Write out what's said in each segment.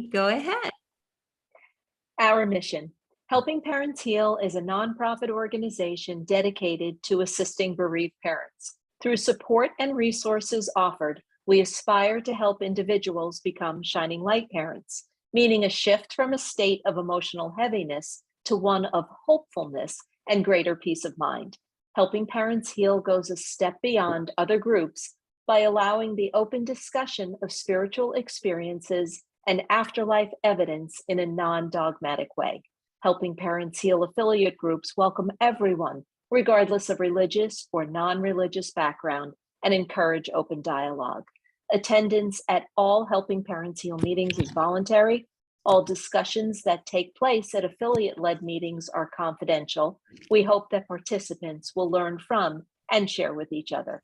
Go ahead. Our mission. Helping Parents Heal is a nonprofit organization dedicated to assisting bereaved parents. Through support and resources offered, we aspire to help individuals become shining light parents, meaning a shift from a state of emotional heaviness to one of hopefulness and greater peace of mind. Helping Parents Heal goes a step beyond other groups by allowing the open discussion of spiritual experiences and afterlife evidence in a non-dogmatic way. Helping Parents Heal affiliate groups welcome everyone, regardless of religious or non-religious background, and encourage open dialogue. Attendance at all Helping Parents Heal meetings is voluntary. All discussions that take place at affiliate-led meetings are confidential. We hope that participants will learn from and share with each other.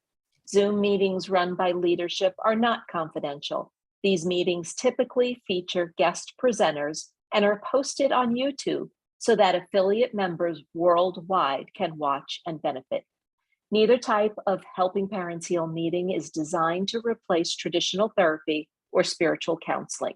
Zoom meetings run by leadership are not confidential. These meetings typically feature guest presenters and are posted on YouTube so that affiliate members worldwide can watch and benefit. Neither type of Helping Parents Heal meeting is designed to replace traditional therapy or spiritual counseling.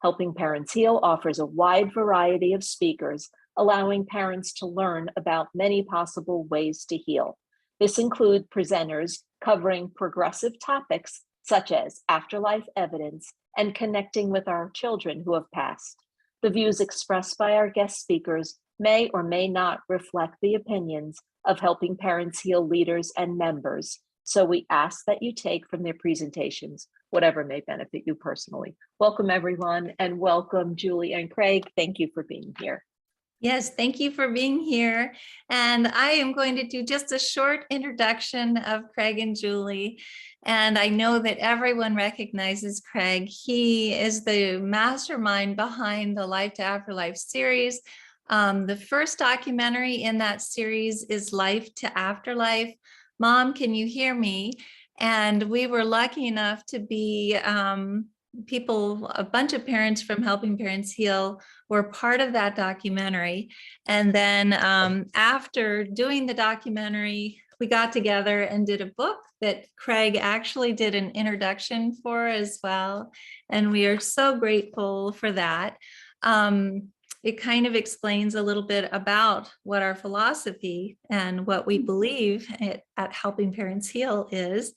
Helping Parents Heal offers a wide variety of speakers, allowing parents to learn about many possible ways to heal. This includes presenters covering progressive topics such as afterlife evidence and connecting with our children who have passed. The views expressed by our guest speakers may or may not reflect the opinions of Helping Parents Heal leaders and members, so we ask that you take from their presentations whatever may benefit you personally. Welcome, everyone, and welcome, Julie and Craig. Thank you for being here. Yes, thank you for being here. And I am going to do just a short introduction of Craig and Julie. And I know that everyone recognizes Craig. He is the mastermind behind the Life to Afterlife series. The first documentary in that series is Life to Afterlife. Mom, can you hear me? And we were lucky enough to be a bunch of parents from Helping Parents Heal were part of that documentary. And then after doing the documentary, we got together and did a book that Craig actually did an introduction for as well. And we are so grateful for that. It kind of explains a little bit about what our philosophy and what we believe at Helping Parents Heal is.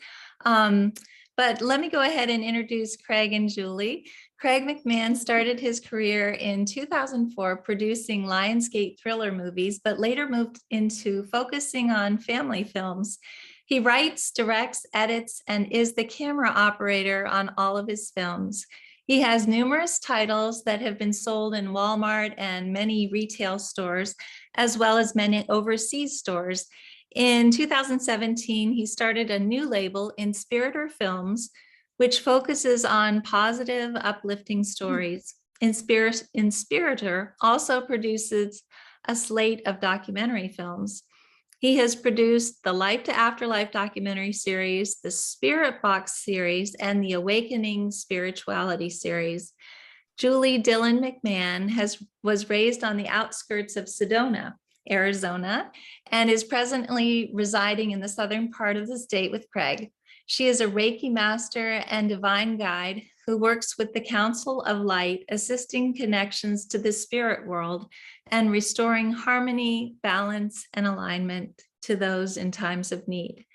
But let me go ahead and introduce Craig and Julie. Craig McMahon started his career in 2004 producing LionsGate thriller movies, but later moved into focusing on family films. He writes, directs, edits, and is the camera operator on all of his films. He has numerous titles that have been sold in Wal-Mart and many retail stores, as well as many overseas stores. In 2017, he started a new label, Inspiriter Films, which focuses on positive, uplifting stories. Inspiriter also produces a slate of documentary films. He has produced the Life to Afterlife documentary series, the Spirit Box series, and the Awakening Spirituality series. Julie Dylan McMahon was raised on the outskirts of Sedona, Arizona, and is presently residing in the southern part of the state with Craig. She is a Reiki Master and Divine guide who works with the Council of Light, assisting connections to the spirit world and restoring harmony, balance, and alignment to those in times of need.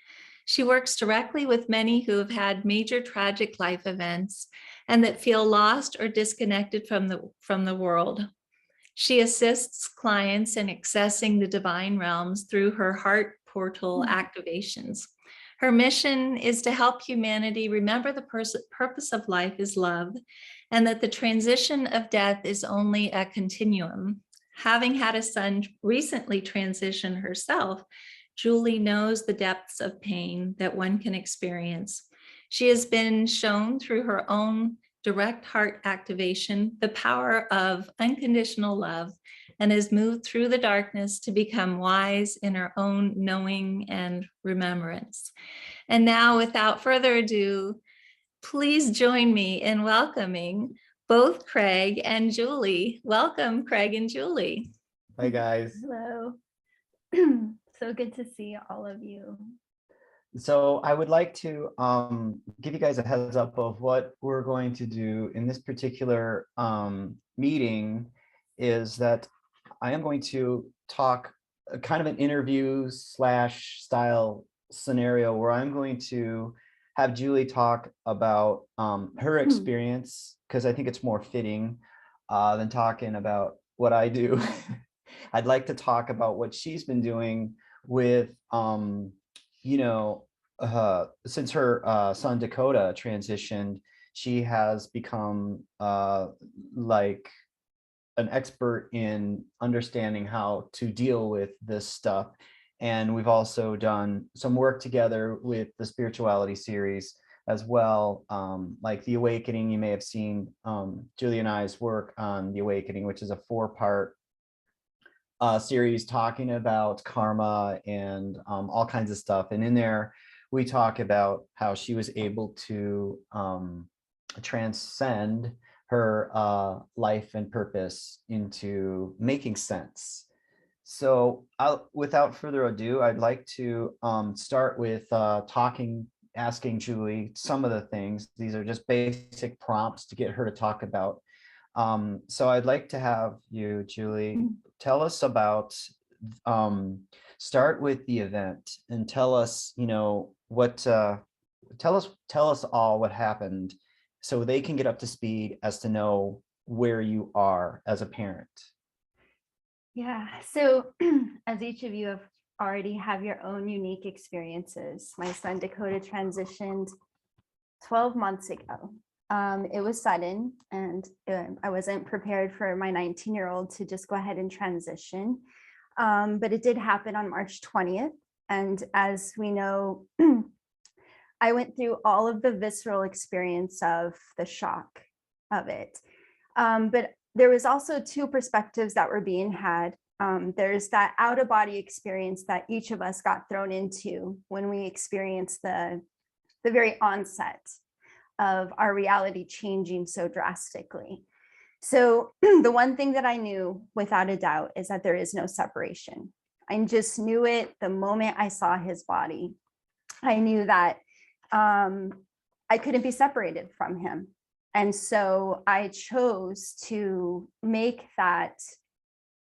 She works directly with many who have had major tragic life events and that feel lost or disconnected from the world. She assists clients in accessing the divine realms through her heart portal activations. Her mission is to help humanity remember the purpose of life is love, and that the transition of death is only a continuum. Having had a son recently transition herself, Julie knows the depths of pain that one can experience. She has been shown through her own direct heart activation the power of unconditional love, and has moved through the darkness to become wise in her own knowing and remembrance. And now, without further ado, please join me in welcoming both Craig and Julie. Welcome, Craig and Julie. Hi, guys. Hello. So good to see all of you. So I would like to give you guys a heads up of what we're going to do in this particular meeting is that I am going to talk kind of an interview slash style scenario where I'm going to have Julie talk about her experience, because I think it's more fitting than talking about what I do. I'd like to talk about what she's been doing with you know, since her son Dakota transitioned, she has become like an expert in understanding how to deal with this stuff. And we've also done some work together with the spirituality series as well. Like The Awakening, you may have seen Julie and I's work on The Awakening, which is a 4-part series talking about karma and all kinds of stuff. And in there, we talk about how she was able to transcend her life and purpose into making sense. So without further ado, I'd like to start with asking Julie some of the things. These are just basic prompts to get her to talk about. So I'd like to have you, Julie, tell us about, start with the event and tell us, what, tell us all what happened so they can get up to speed as to know where you are as a parent. Yeah, so as each of you already have your own unique experiences, my son Dakota transitioned 12 months ago. It was sudden, and I wasn't prepared for my 19-year-old to just go ahead and transition. But it did happen on March 20th. And as we know, I went through all of the visceral experience of the shock of it. But there was also 2 perspectives that were being had. There's that out-of-body experience that each of us got thrown into when we experienced the very onset of our reality changing so drastically. So the one thing that I knew without a doubt is that there is no separation. I just knew it the moment I saw his body. I knew that I couldn't be separated from him. And so I chose to make that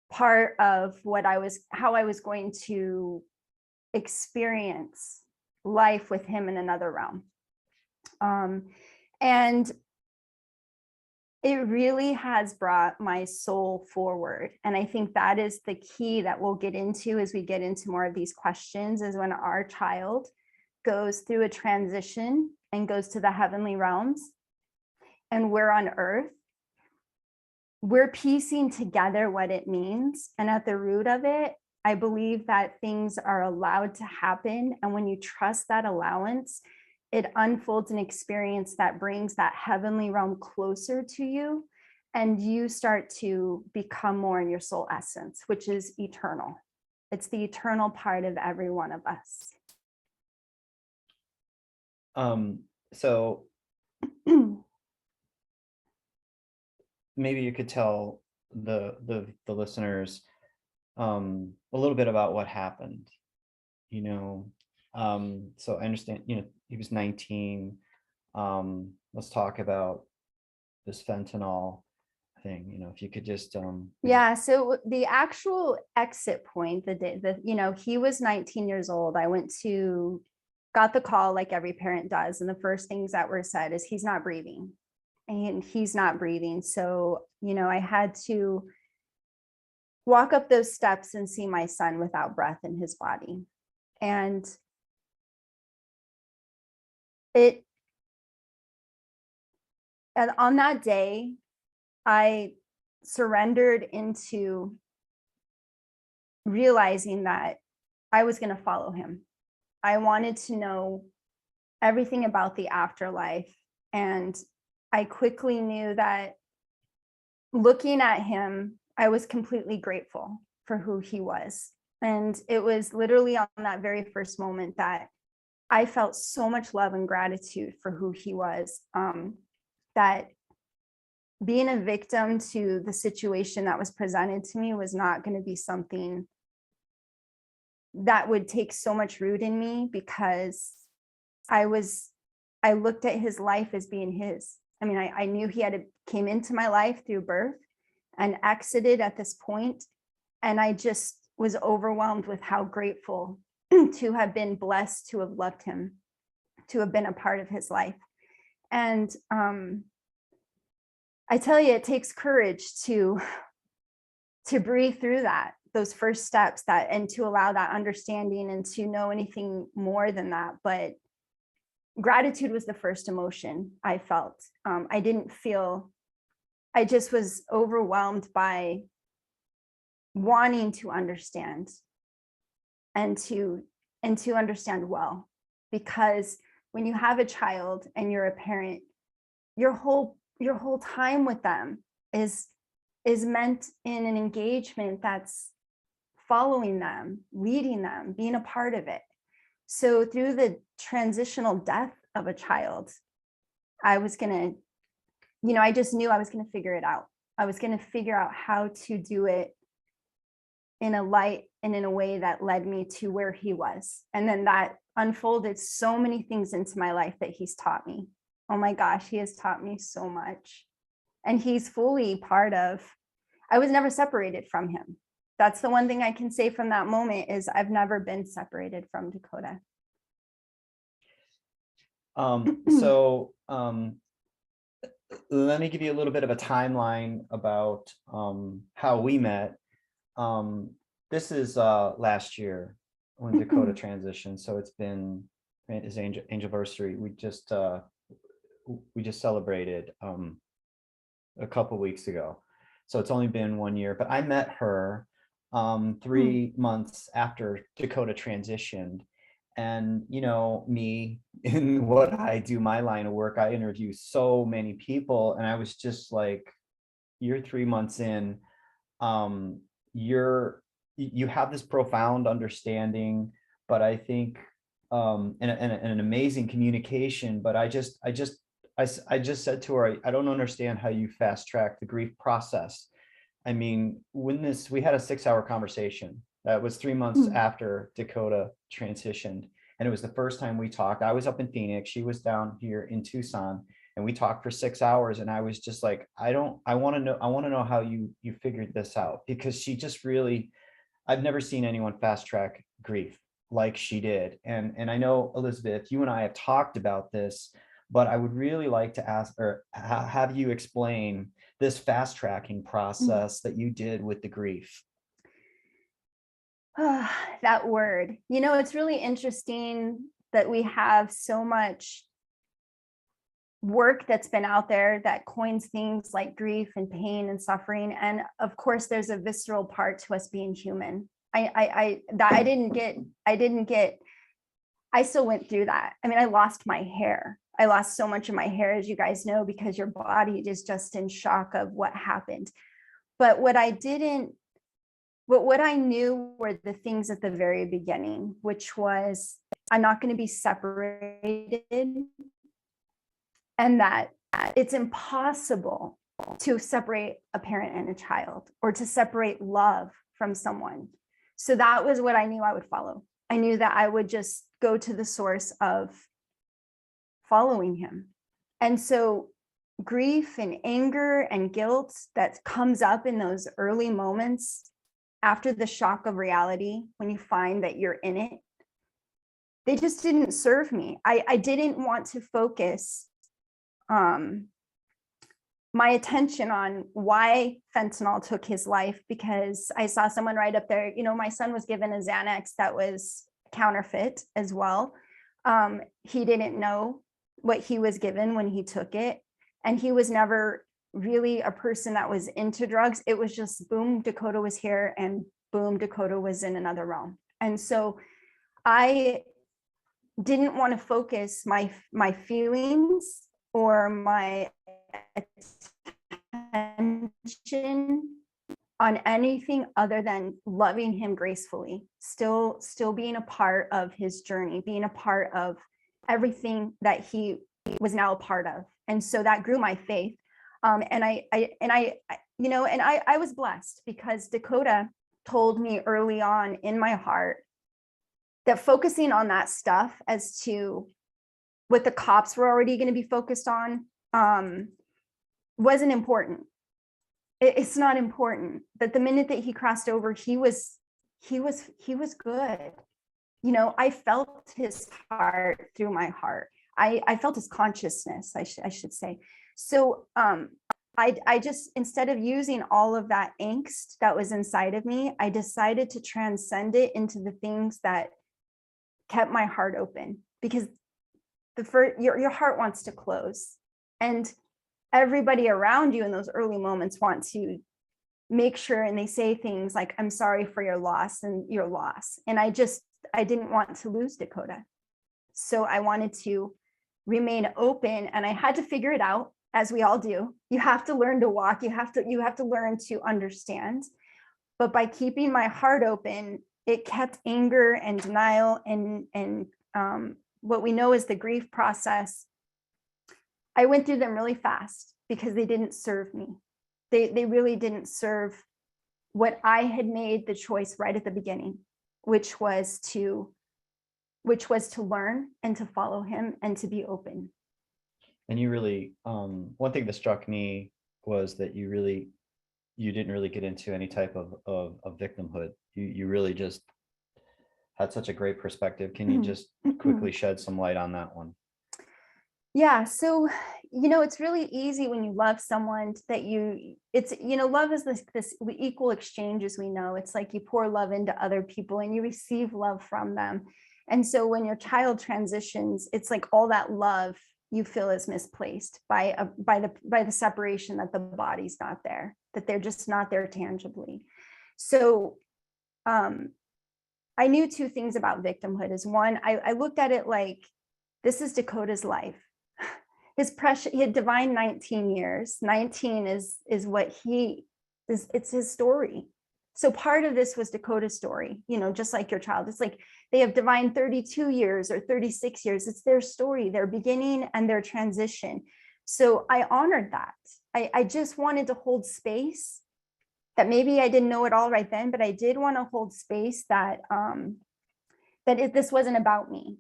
part of how I was going to experience life with him in another realm. And it really has brought my soul forward. And I think that is the key that we'll get into as we get into more of these questions, is when our child goes through a transition and goes to the heavenly realms and we're on earth, we're piecing together what it means. And at the root of it, I believe that things are allowed to happen. And when you trust that allowance, it unfolds an experience that brings that heavenly realm closer to you, and you start to become more in your soul essence, which is eternal. It's the eternal part of every one of us. So maybe you could tell the listeners a little bit about what happened. So I understand, he was 19. Let's talk about this fentanyl thing, if you could just Yeah, so the actual exit point, the day that he was 19 years old, I got the call like every parent does, and the first things that were said is he's not breathing. And he's not breathing. So, I had to walk up those steps and see my son without breath in his body. And on that day, I surrendered into realizing that I was going to follow him. I wanted to know everything about the afterlife. And I quickly knew that looking at him, I was completely grateful for who he was. And it was literally on that very first moment that I felt so much love and gratitude for who he was, that being a victim to the situation that was presented to me was not going to be something that would take so much root in me, because I looked at his life as being his. I mean, I knew he came into my life through birth and exited at this point, and I just was overwhelmed with how grateful to have been blessed to have loved him, to have been a part of his life. And I tell you, it takes courage to breathe through those first steps, and to allow that understanding and to know anything more than that. But gratitude was the first emotion I felt. I just was overwhelmed by wanting to understand, and to understand well, because when you have a child and you're a parent, your whole time with them is meant in an engagement that's following them, leading them, being a part of it. So through the transitional death of a child, I just knew I was going to figure it out. I was going to figure out how to do it in a light and in a way that led me to where he was. And then that unfolded so many things into my life that he's taught me. Oh my gosh, he has taught me so much. And he's fully part of, I was never separated from him. That's the one thing I can say from that moment, is I've never been separated from Dakota. Let me give you a little bit of a timeline about how we met. This is last year when Dakota transitioned, so it's been his anniversary. We just celebrated a couple weeks ago, so it's only been 1 year. But I met her 3 months after Dakota transitioned. And, me, in what I do, my line of work, I interview so many people. And I was just like, you're 3 months in, you have this profound understanding, but I think, and an amazing communication. But I just said to her, I don't understand how you fast track the grief process. I mean, we had a 6-hour conversation. That was 3 months after Dakota transitioned. And it was the first time we talked. I was up in Phoenix. She was down here in Tucson. And we talked for 6 hours. And I was just like, I want to know how you figured this out. Because she just really, I've never seen anyone fast track grief like she did. And I know, Elizabeth, you and I have talked about this, but I would really like to ask, or have you explain this fast tracking process that you did with the grief. That word, it's really interesting that we have so much work that's been out there that coins things like grief and pain and suffering. And of course, there's a visceral part to us being human. I still went through that. I mean, I lost my hair. I lost so much of my hair, as you guys know, because your body is just in shock of what happened. But what I knew were the things at the very beginning, which was, I'm not going to be separated, and that it's impossible to separate a parent and a child, or to separate love from someone. So that was what I knew I would follow. I knew that I would just go to the source of following him. And so grief and anger and guilt that comes up in those early moments after the shock of reality, when you find that you're in it, they just didn't serve me. I didn't want to focus my attention on why fentanyl took his life, because I saw someone right up there, my son was given a Xanax that was counterfeit as well. He didn't know what he was given when he took it. And he was never really a person that was into drugs. It was just boom, Dakota was here, and boom, Dakota was in another realm. And so I didn't want to focus my feelings or my attention on anything other than loving him gracefully, still being a part of his journey, being a part of everything that he was now a part of. And so that grew my faith. And I was blessed, because Dakota told me early on in my heart that focusing on that stuff as to what the cops were already going to be focused on wasn't important. It's not important. But the minute that he crossed over, he was good. You know, I felt his heart through my heart. I felt his consciousness, I should say. So I just, instead of using all of that angst that was inside of me, I decided to transcend it into the things that kept my heart open, because your heart wants to close, and everybody around you in those early moments want to make sure, and they say things like, I'm sorry for your loss and your loss. And I didn't want to lose Dakota. So I wanted to remain open, and I had to figure it out, as we all do. You have to learn to walk. You have to learn to understand. But by keeping my heart open, it kept anger and denial and what we know is the grief process. I went through them really fast because they didn't serve me. They really didn't serve what I had made the choice right at the beginning, which was to learn and to follow him and to be open. And you really, one thing that struck me was that you didn't really get into any type of victimhood. You really just had such a great perspective. Can you just quickly shed some light on that one? Yeah. So, you know, it's really easy when you love someone that love is this equal exchange, as we know. It's like you pour love into other people and you receive love from them. And so when your child transitions, it's like all that love you feel is misplaced by the separation, that the body's not there, that they're just not there tangibly. So I knew two things about victimhood. Is one, I looked at it like, this is Dakota's life. He had divine 19 years. 19 is what it's his story. So part of this was Dakota's story, you know, just like your child. It's like they have divine 32 years or 36 years. It's their story, their beginning and their transition. So I honored that. I just wanted to hold space, that maybe I didn't know it all right then, but I did want to hold space that this wasn't about me,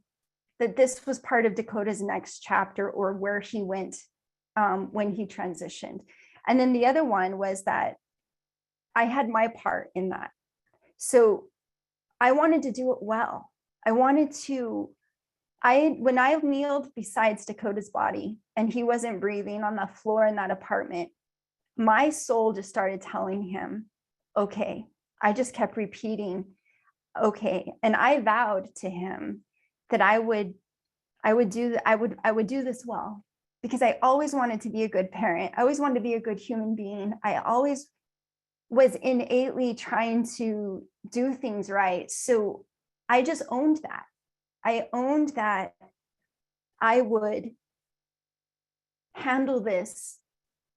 that this was part of Dakota's next chapter, or where he went when he transitioned. And then the other one was that I had my part in that. So I wanted to do it well. When I kneeled beside Dakota's body and he wasn't breathing on the floor in that apartment, my soul just started telling him, okay. I just kept repeating, okay. And I vowed to him that I would do this well, because I always wanted to be a good parent. I always wanted to be a good human being. I always was innately trying to do things right. So I just owned that. I owned that I would handle this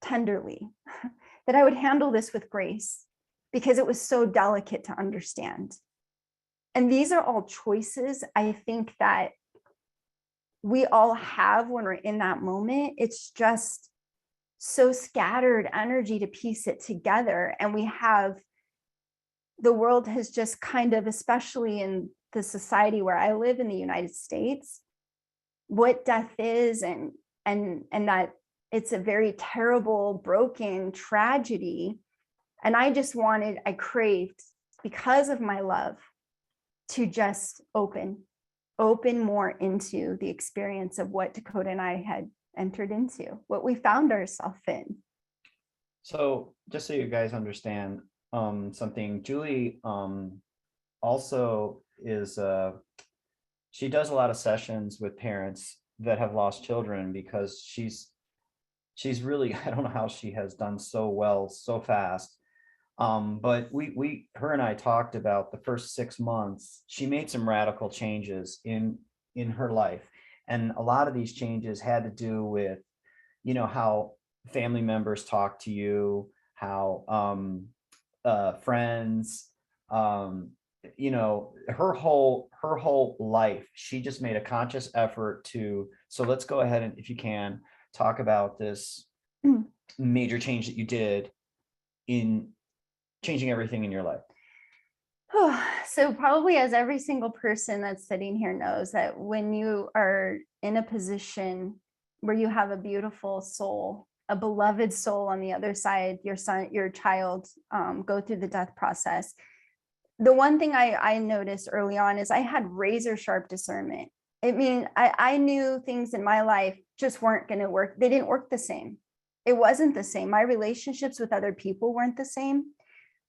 tenderly, that I would handle this with grace, because it was so delicate to understand. And these are all choices, I think, that we all have when we're in that moment. It's just so scattered energy to piece it together. And the world has just kind of, especially in the society where I live in the United States, what death is, and that it's a very terrible, broken tragedy. And I craved, because of my love, to just open more into the experience of what Dakota and I had entered into, what we found ourselves in. So just so you guys understand something, Julie also is, she does a lot of sessions with parents that have lost children, because she's really, I don't know how she has done so well so fast. But her and I talked about the first 6 months. She made some radical changes in her life. And a lot of these changes had to do with, you know, how family members talk to you, how friends, you know, her whole life. She just made a conscious effort to, so let's go ahead and, if you can, talk about this major change that you did in changing everything in your life. So probably, as every single person that's sitting here knows, that when you are in a position where you have a beautiful soul, a beloved soul on the other side, your son, your child, go through the death process, the one thing I noticed early on is I had razor sharp discernment. I mean, I knew things in my life just weren't going to work. They didn't work the same. It wasn't the same. My relationships with other people weren't the same.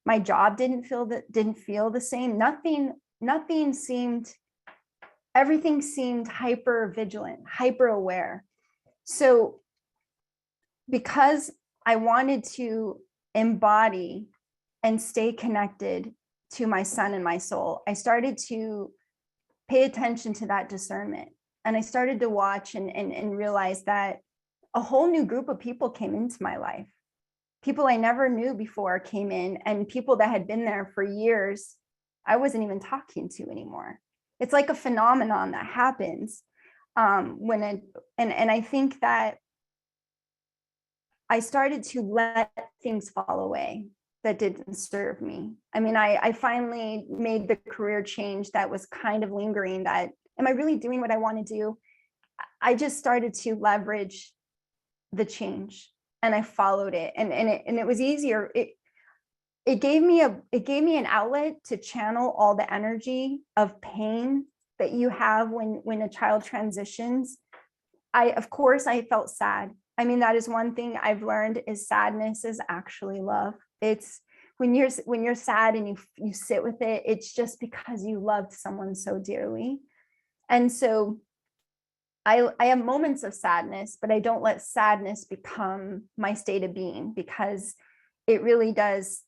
My job didn't feel the same. Nothing seemed, everything seemed hyper vigilant, hyper aware. So because I wanted to embody and stay connected to my son and my soul, I started to pay attention to that discernment. And I started to watch and realize that a whole new group of people came into my life. People I never knew before came in, and people that had been there for years, I wasn't even talking to anymore. It's like a phenomenon that happens and I think that I started to let things fall away that didn't serve me. I mean, I finally made the career change that was kind of lingering, that, am I really doing what I want to do? I just started to leverage the change, and I followed it, and it was easier. It gave me an outlet to channel all the energy of pain that you have when a child transitions. Of course I felt sad. I mean, that is one thing I've learned, is sadness is actually love. It's when you're sad and you sit with it, it's just because you loved someone so dearly. And so I have moments of sadness, but I don't let sadness become my state of being, because it really does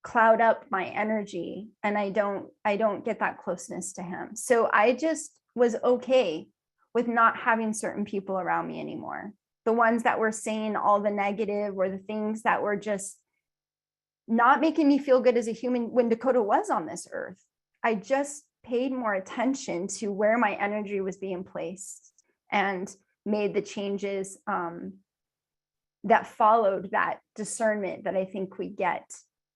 cloud up my energy, and I don't get that closeness to him. So I just was okay with not having certain people around me anymore. The ones that were saying all the negative, or the things that were just not making me feel good as a human when Dakota was on this earth. I just paid more attention to where my energy was being placed, and made the changes that followed that discernment that I think we get.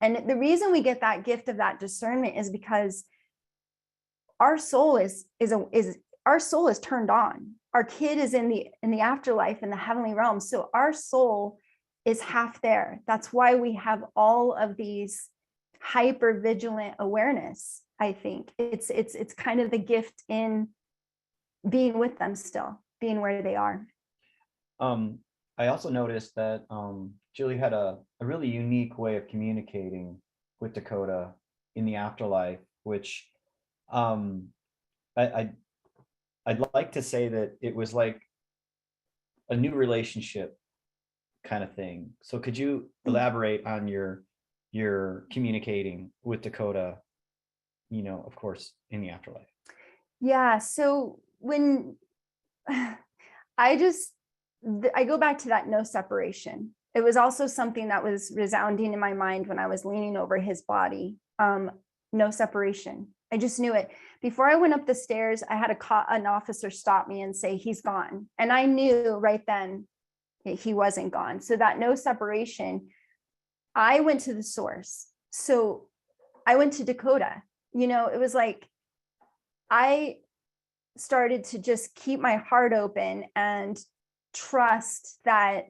And the reason we get that gift of that discernment is because our soul is turned on. Our kid is in the afterlife, in the heavenly realm. So our soul is half there. That's why we have all of these hyper vigilant awareness. I think it's kind of the gift in being with them still, being where they are. I also noticed that Julie had a really unique way of communicating with Dakota in the afterlife, which I'd like to say that it was like a new relationship kind of thing. So could you elaborate on your communicating with Dakota, of course, in the afterlife? Yeah. So when I go back to that no separation. It was also something that was resounding in my mind when I was leaning over his body. No separation. I just knew it. Before I went up the stairs, I had an officer stop me and say, he's gone. And I knew right then he wasn't gone. So that no separation, I went to the source. So I went to Dakota. It was like, I started to just keep my heart open and trust that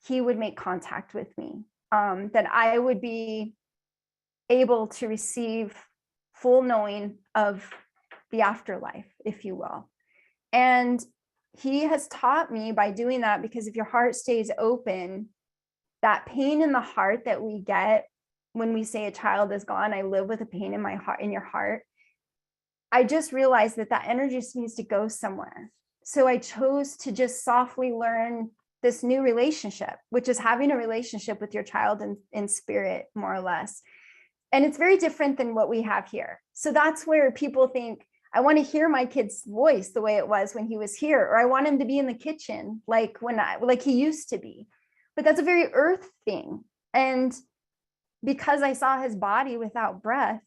he would make contact with me, that I would be able to receive full knowing of the afterlife, if you will. And he has taught me by doing that, because if your heart stays open, that pain in the heart that we get when we say a child is gone, I live with a pain in my heart, in your heart. I just realized that energy just needs to go somewhere. So I chose to just softly learn this new relationship, which is having a relationship with your child in spirit, more or less. And it's very different than what we have here. So that's where people think, I want to hear my kid's voice the way it was when he was here, or I want him to be in the kitchen like he used to be. But that's a very earth thing. And because I saw his body without breath,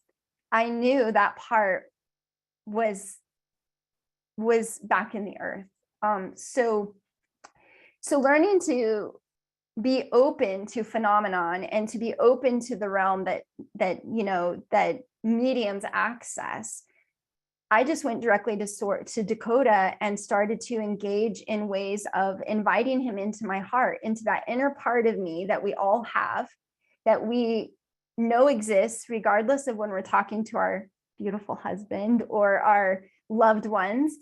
I knew that part was back in the earth. So learning to be open to phenomenon, and to be open to the realm that medium's access, I just went directly to Dakota and started to engage in ways of inviting him into my heart, into that inner part of me that we all have, that we know exists, regardless of when we're talking to our beautiful husband or our loved ones.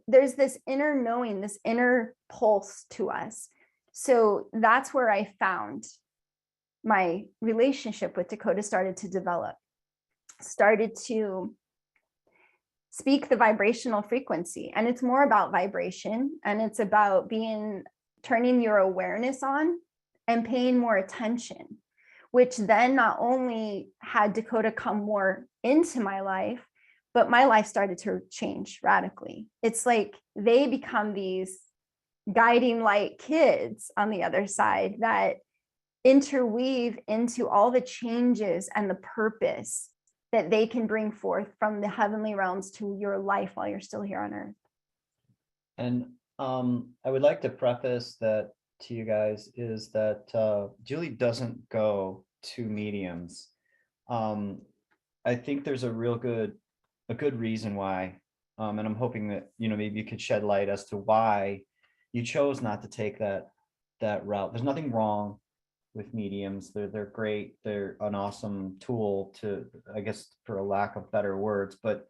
There's this inner knowing, this inner pulse to us. So that's where I found my relationship with Dakota started to develop, started to speak the vibrational frequency. And it's more about vibration, and it's about turning your awareness on and paying more attention, which then not only had Dakota come more into my life, but my life started to change radically. It's like they become these guiding light kids on the other side that interweave into all the changes and the purpose that they can bring forth from the heavenly realms to your life while you're still here on earth. And I would like to preface that to you guys is that Julie doesn't go to mediums. I think there's a good reason why, and I'm hoping that maybe you could shed light as to why you chose not to take that route. There's nothing wrong with mediums. They're great. They're an awesome tool to, I guess, for a lack of better words, but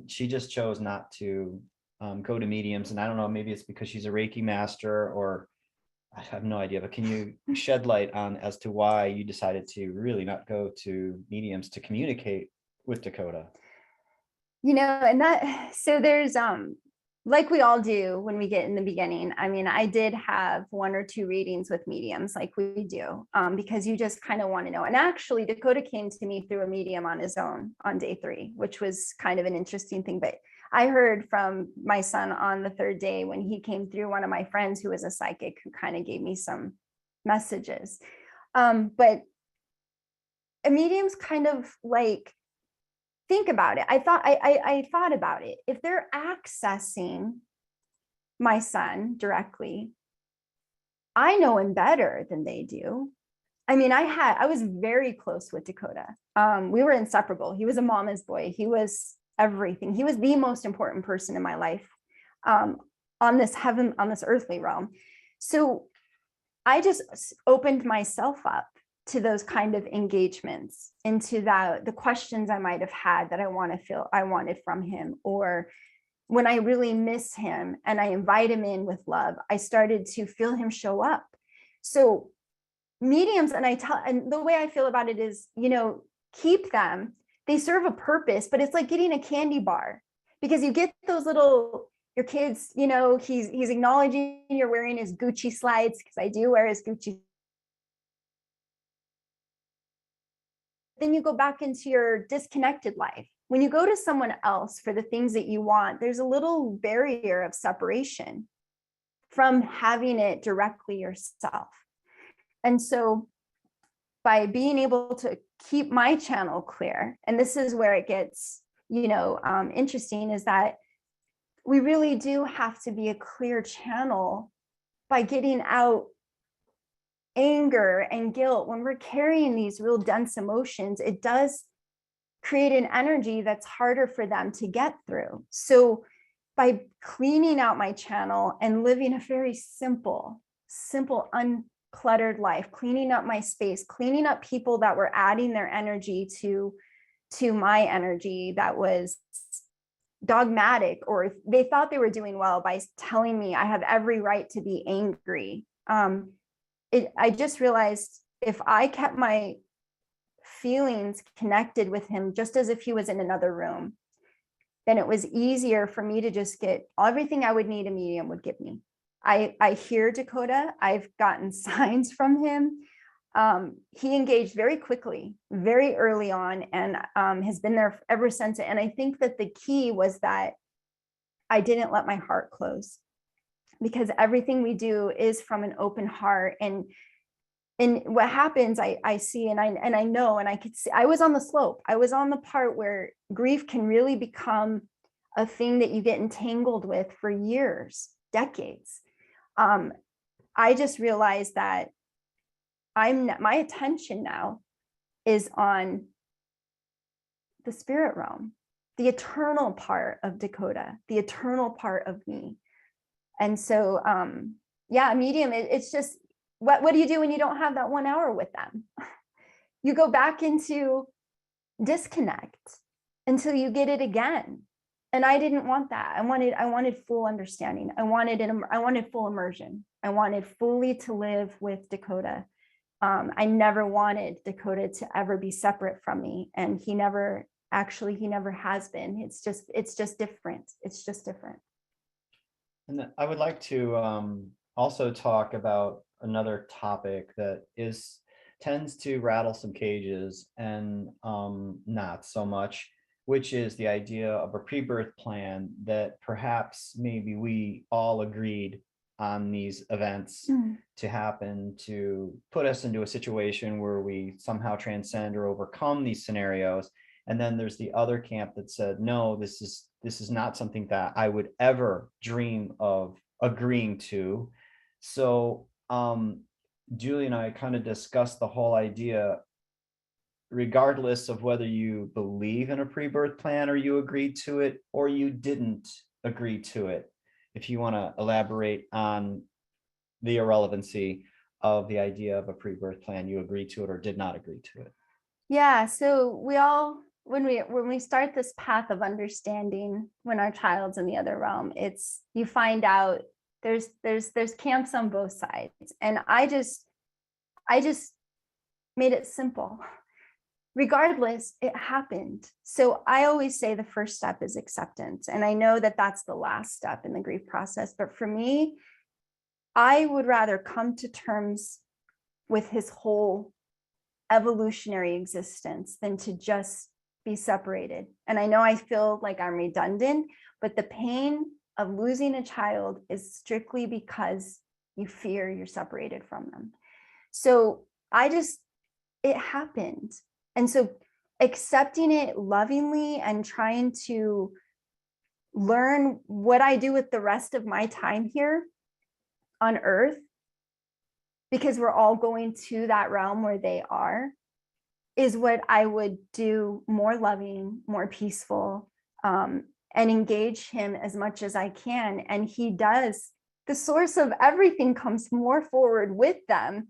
she just chose not to go to mediums. And I don't know, maybe it's because she's a Reiki master, or I have no idea, but can you shed light on as to why you decided to really not go to mediums to communicate with Dakota? So there's like we all do when we get in the beginning. I mean, I did have 1 or 2 readings with mediums, like we do, because you just kind of want to know. And actually, Dakota came to me through a medium on his own on day 3, which was kind of an interesting thing. But I heard from my son on the 3rd day when he came through, one of my friends who was a psychic who kind of gave me some messages. But a medium's kind of like, think about it. I thought about it. If they're accessing my son directly, I know him better than they do. I mean, I was very close with Dakota. We were inseparable. He was a mama's boy. He was everything. He was the most important person in my life, on this earthly realm. So I just opened myself up to those kind of engagements, into the questions I might have had that I wanted from him, or when I really miss him and I invite him in with love, I started to feel him show up. So mediums, and the way I feel about it is, keep them. They serve a purpose, but it's like getting a candy bar, because you get those your kids, he's acknowledging you're wearing his Gucci slides, because I do wear his Gucci. Then you go back into your disconnected life. When you go to someone else for the things that you want, there's a little barrier of separation from having it directly yourself. And so by being able to keep my channel clear, and this is where it gets, interesting, is that we really do have to be a clear channel by getting out anger and guilt. When we're carrying these real dense emotions, it does create an energy that's harder for them to get through. So by cleaning out my channel and living a very simple, uncluttered life, cleaning up my space, cleaning up people that were adding their energy to my energy that was dogmatic, or they thought they were doing well by telling me I have every right to be angry. I just realized if I kept my feelings connected with him, just as if he was in another room, then it was easier for me to just get everything I would need a medium would give me. I hear Dakota. I've gotten signs from him. He engaged very quickly, very early on, and has been there ever since. And I think that the key was that I didn't let my heart close, because everything we do is from an open heart. And what happens, I see, and I know, and I could see, I was on the slope. I was on the part where grief can really become a thing that you get entangled with for years, decades. I just realized that my attention now is on the spirit realm, the eternal part of Dakota, the eternal part of me. And so, yeah, a medium, it's just, what do you do when you don't have that 1 hour with them? You go back into disconnect until you get it again. And I didn't want that. I wanted full understanding. I wanted full immersion. I wanted fully to live with Dakota. I never wanted Dakota to ever be separate from me. And he never has been. It's just different. It's just different. And I would like to also talk about another topic that tends to rattle some cages and not so much, which is the idea of a pre-birth plan that perhaps maybe we all agreed on these events to happen to put us into a situation where we somehow transcend or overcome these scenarios. And then there's the other camp that said, no, this is not something that I would ever dream of agreeing to. So Julie and I kind of discussed the whole idea, regardless of whether you believe in a pre-birth plan or you agreed to it or you didn't agree to it. If you want to elaborate on the irrelevancy of the idea of a pre-birth plan, you agreed to it or did not agree to it. Yeah, so we all, when we start this path of understanding when our child's in the other realm, it's, you find out there's camps on both sides. And I just made it simple. Regardless, it happened. So I always say the first step is acceptance. And I know that that's the last step in the grief process. But for me, I would rather come to terms with his whole evolutionary existence than to just be separated. And I know I feel like I'm redundant, but the pain of losing a child is strictly because you fear you're separated from them. So it happened. And so accepting it lovingly and trying to learn what I do with the rest of my time here on earth, because we're all going to that realm where they are, is what I would do more loving, more peaceful, and engage him as much as I can. And he does. The source of everything comes more forward with them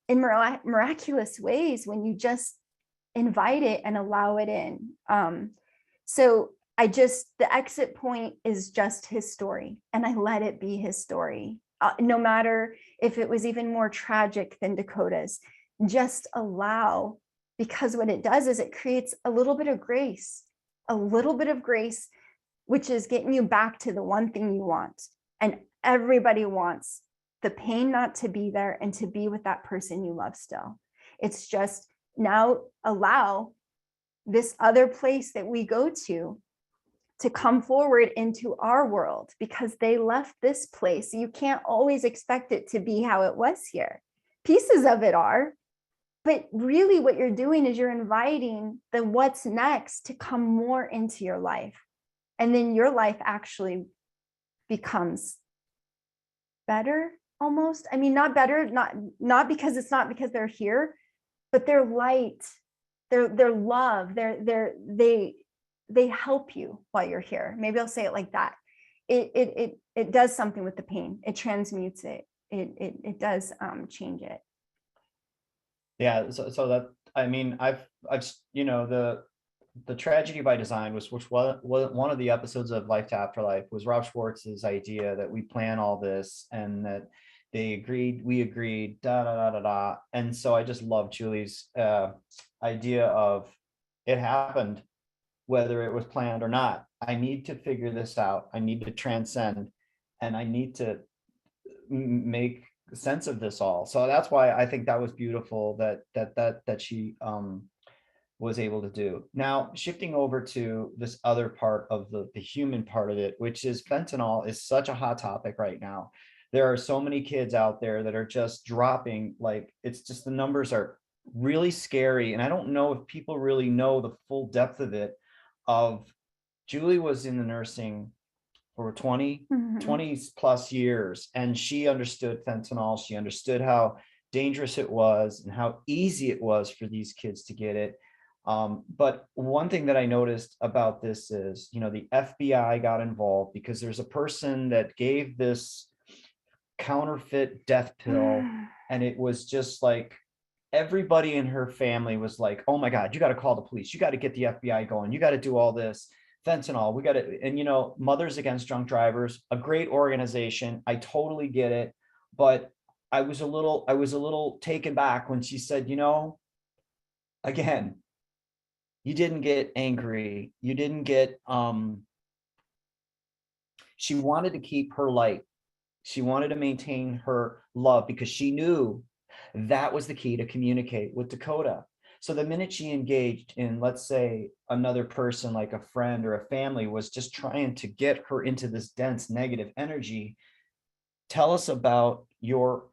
in miraculous ways when you just invite it and allow it in. So the exit point is just his story, and I let it be his story. No matter if it was even more tragic than Dakota's, just allow, because what it does is it creates a little bit of grace, which is getting you back to the one thing you want. And everybody wants the pain not to be there and to be with that person you love still. It's just now allow this other place that we go to come forward into our world, because they left this place. You can't always expect it to be how it was here. Pieces of it are, but really what you're doing is you're inviting the what's next to come more into your life. And then your life actually becomes better almost. I mean, not better, not because it's not because they're here, but their light, their love, they help you while you're here. Maybe I'll say it like that. It does something with the pain. It transmutes it. It does change it. Yeah. So that, I mean, I've the tragedy by design which was one of the episodes of Life to Afterlife, was Rob Schwartz's idea that we plan all this and that they agreed, we agreed, and so I just love Julie's idea of it happened, whether it was planned or not. I need to figure this out. I need to transcend, and I need to make sense of this all. So that's why I think that was beautiful that she was able to do. Now, shifting over to this other part of the human part of it, which is fentanyl, is such a hot topic right now. There are so many kids out there that are just dropping, like, it's just, the numbers are really scary. And I don't know if people really know the full depth of it. Julie was in the nursing for 20 plus years, and she understood fentanyl. She understood how dangerous it was and how easy it was for these kids to get it. But one thing that I noticed about this is, the FBI got involved because there's a person that gave this counterfeit death pill, and it was just like everybody in her family was like, oh my God, you got to call the police, you got to get the FBI going, you got to do all this fentanyl, we got to. And Mothers Against Drunk Drivers, a great organization, I totally get it, but I was a little taken back when she said, again, you didn't get angry, you didn't get she wanted to keep her light. She wanted to maintain her love because she knew that was the key to communicate with Dakota. So the minute she engaged in, let's say, another person, like a friend or a family, was just trying to get her into this dense negative energy, tell us about your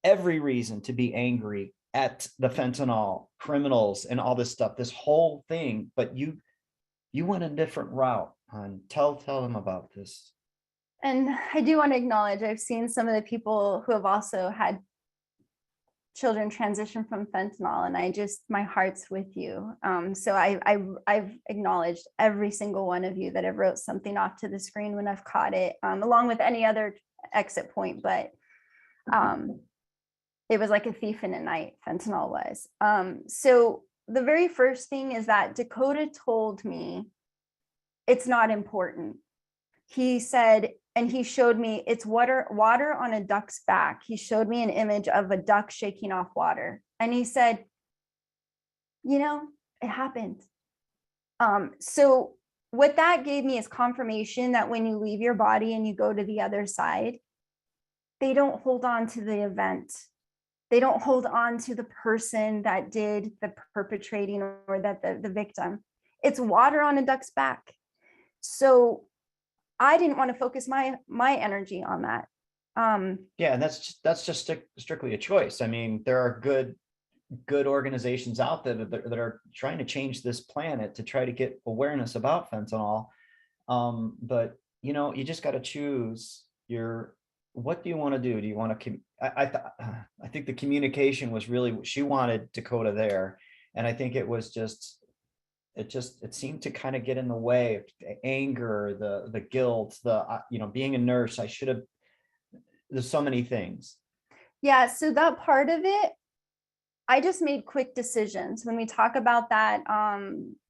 every reason to be angry at the fentanyl criminals and all this stuff, this whole thing. But you went a different route. Tell them about this. And I do want to acknowledge, I've seen some of the people who have also had children transition from fentanyl, and my heart's with you. So I've acknowledged every single one of you that have wrote something off to the screen when I've caught it, along with any other exit point. But it was like a thief in the night, fentanyl was. So the very first thing is that Dakota told me it's not important. He said, and he showed me, it's water on a duck's back. He showed me an image of a duck shaking off water. And he said, it happened. So what that gave me is confirmation that when you leave your body and you go to the other side, they don't hold on to the event. They don't hold on to the person that did the perpetrating or that the victim. It's water on a duck's back. So I didn't want to focus my energy on that. Yeah, and that's just strictly a choice. I mean, there are good organizations out there that are trying to change this planet to try to get awareness about fentanyl. But you just got to choose what do you want to do? Do you want to? I think the communication was really, she wanted Dakota there, and I think it was just. It seemed to kind of get in the way of the anger, the guilt, being a nurse. There's so many things. Yeah. So that part of it, I just made quick decisions. When we talk about that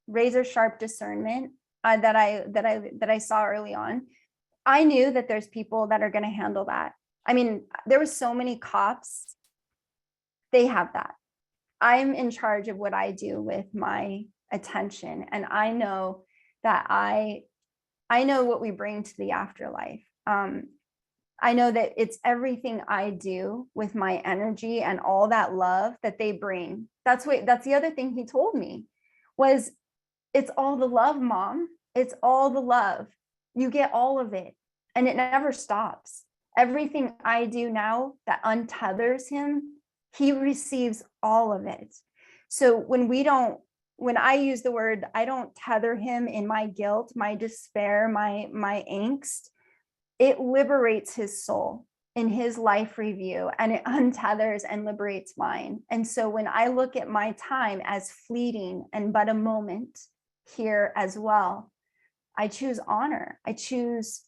razor sharp discernment that I saw early on, I knew that there's people that are going to handle that. I mean, there were so many cops. They have that. I'm in charge of what I do with my attention, and I know that I know what we bring to the afterlife. I know that it's everything I do with my energy and all that love that they bring. That's the other thing he told me was, it's all the love, Mom. It's all the love. You get all of it, and it never stops. Everything I do now that untethers him, he receives all of it. So when I use the word, I don't tether him in my guilt, my despair, my angst, it liberates his soul in his life review, and it untethers and liberates mine. And so when I look at my time as fleeting and but a moment here as well, I choose honor. I choose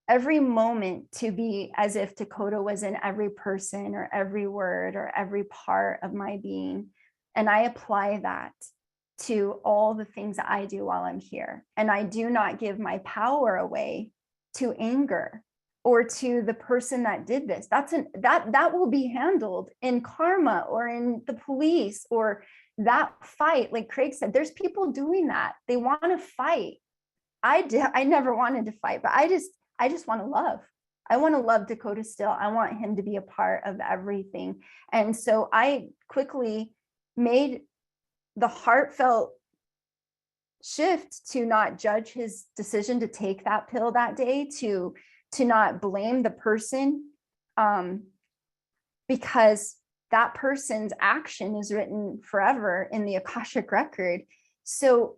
every moment to be as if Dakota was in every person or every word or every part of my being. And I apply that to all the things that I do while I'm here. And I do not give my power away to anger or to the person that did this. That will be handled in karma or in the police or that fight. Like Craig said, there's people doing that. They want to fight. I never wanted to fight, but I just want to love. I want to love Dakota still. I want him to be a part of everything. And so I quickly made the heartfelt shift to not judge his decision to take that pill that day, to not blame the person, because that person's action is written forever in the Akashic record. So